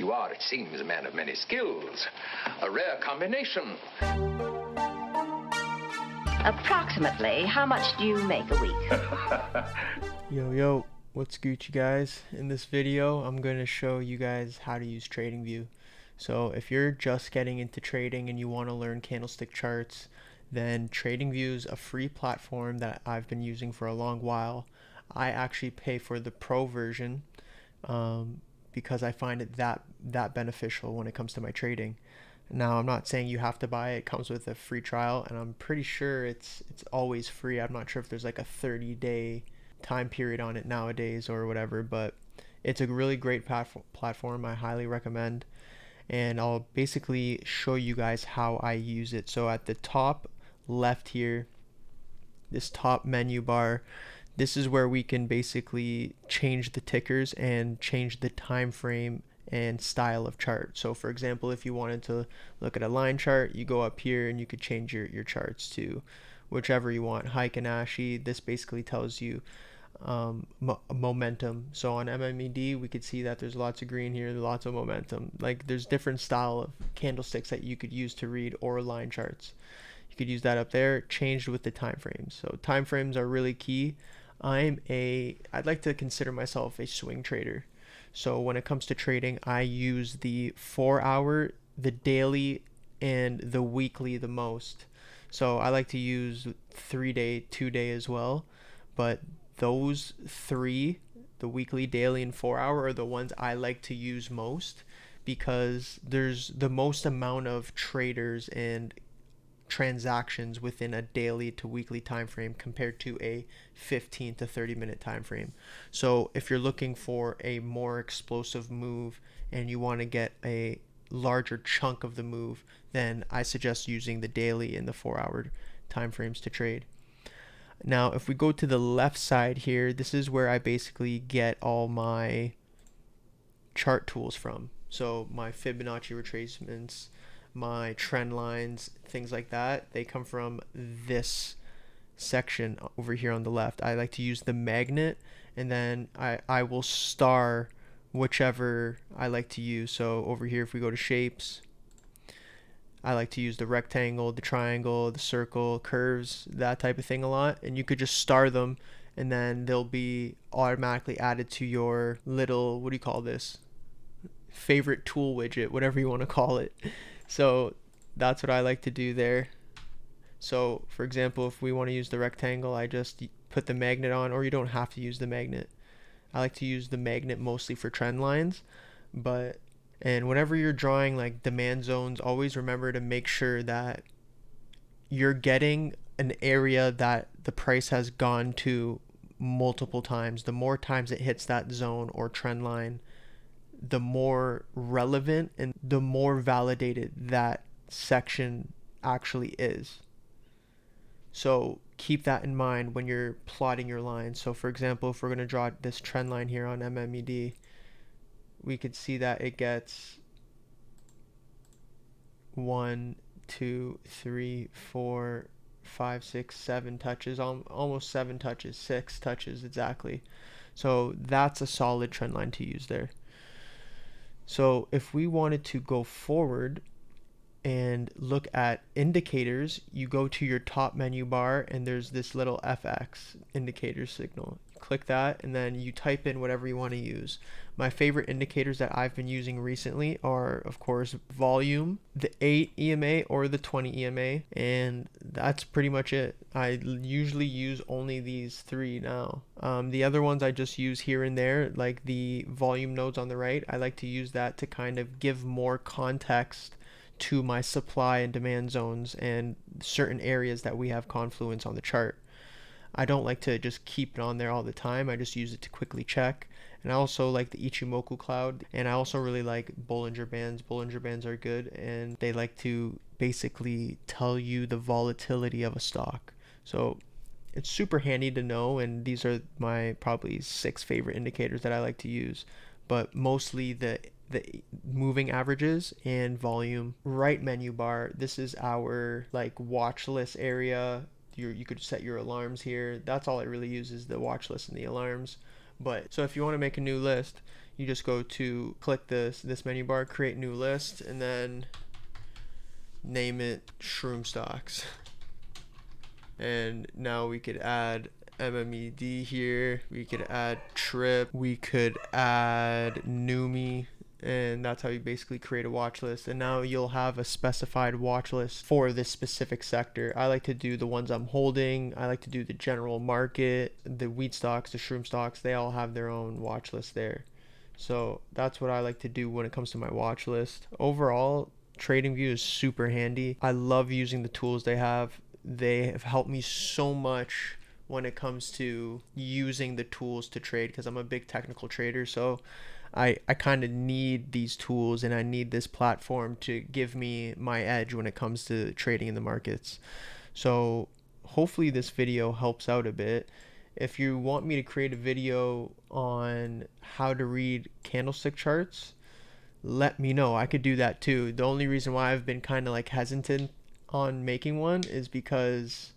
You are, it seems, a man of many skills. A rare combination. Approximately, how much do you make a week? Yo, what's Gucci, guys? In this video, I'm going to show you guys how to use TradingView. So if you're just getting into trading and you want to learn candlestick charts, then TradingView is a free platform that I've been using for a long while. I actually pay for the pro version because I find it that beneficial when it comes to my trading. Now, I'm not saying you have to buy it. It comes with a free trial, and I'm pretty sure it's always free. I'm not sure if there's like a 30-day time period on it nowadays or whatever, but it's a really great platform. I highly recommend, and I'll basically show you guys how I use it. So at the top left here, this top menu bar, this is where we can basically change the tickers and change the time frame and style of chart. So for example, if you wanted to look at a line chart, you go up here and you could change your charts to whichever you want, hike and ashy. This basically tells you momentum. So on MMED, we could see that there's lots of green here, lots of momentum. Like there's different style of candlesticks that you could use to read, or line charts. You could use that up there, changed with the time frames. So time frames are really key. I'd like to consider myself a swing trader. So when it comes to trading, I use the 4-hour, the daily, and the weekly the most. So I like to use 3-day, 2-day as well. But those three, the weekly, daily, and 4-hour, are the ones I like to use most because there's the most amount of traders and transactions within a daily to weekly time frame compared to a 15 to 30 minute time frame. So if you're looking for a more explosive move and you want to get a larger chunk of the move, then I suggest using the daily and the 4-hour time frames to trade. Now if we go to the left side here, this is where I basically get all my chart tools from. So my Fibonacci retracements, my trend lines, things like that, they come from this section over here on the left. I like to use the magnet, and then I will star whichever I like to use. So over here, if we go to shapes, I like to use the rectangle, the triangle, the circle, curves, that type of thing a lot, and you could just star them, and then they'll be automatically added to your little, what do you call this, favorite tool widget, whatever you want to call it. So that's what I like to do there. So for example, if we want to use the rectangle, I just put the magnet on, or you don't have to use the magnet. I like to use the magnet mostly for trend lines, and whenever you're drawing like demand zones, always remember to make sure that you're getting an area that the price has gone to multiple times. The more times it hits that zone or trend line, the more relevant and the more validated that section actually is. So keep that in mind when you're plotting your lines. So for example, if we're going to draw this trend line here on MMED, we could see that it gets 1, 2, 3, 4, 5, 6, 7 touches, almost 7 touches, 6 touches exactly. So that's a solid trend line to use there. So if we wanted to go forward and look at indicators, you go to your top menu bar and there's this little FX indicator signal. Click that and then you type in whatever you want to use. My favorite indicators that I've been using recently are, of course, volume, the 8 EMA or the 20 EMA, and that's pretty much it. I usually use only these three now. The other ones I just use here and there, like the volume nodes on the right. I like to use that to kind of give more context to my supply and demand zones and certain areas that we have confluence on the chart. I don't like to just keep it on there all the time. I just use it to quickly check. And I also like the Ichimoku cloud, and I also really like Bollinger Bands. Bollinger Bands are good, and they like to basically tell you the volatility of a stock. So it's super handy to know, and these are my probably 6 favorite indicators that I like to use, but mostly the moving averages and volume. Right menu bar, this is our like watch list area. You could set your alarms here. That's all it really uses, the watch list and the alarms. But so if you want to make a new list, you just go to click this menu bar, create new list, and then name it shroom stocks. And now we could add MMED here, we could add Trip, we could add Numi, and that's how you basically create a watch list. And now you'll have a specified watch list for this specific sector. I like to do the ones I'm holding. I like to do the general market, the wheat stocks, the shroom stocks. They all have their own watch list there. So that's what I like to do when it comes to my watch list. Overall, TradingView is super handy. I love using the tools they have. They have helped me so much when it comes to using the tools to trade, because I'm a big technical trader. So I kind of need these tools, and I need this platform to give me my edge when it comes to trading in the markets. So hopefully this video helps out a bit. If you want me to create a video on how to read candlestick charts, let me know. I could do that too. The only reason why I've been kind of like hesitant on making one is because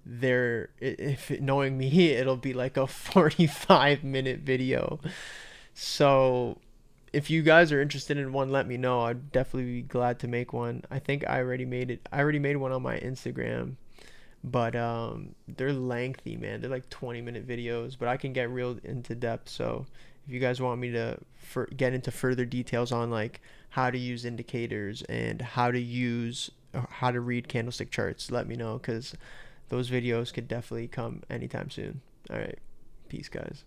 if knowing me, it'll be like a 45-minute video. So if you guys are interested in one, let me know. I'd definitely be glad to make one. I think I already made it. I already made one on my Instagram, but they're lengthy, man. They're like 20-minute videos, but I can get real into depth. So if you guys want me to get into further details on like how to use indicators and how to read candlestick charts, let me know, because those videos could definitely come anytime soon. All right, peace, guys.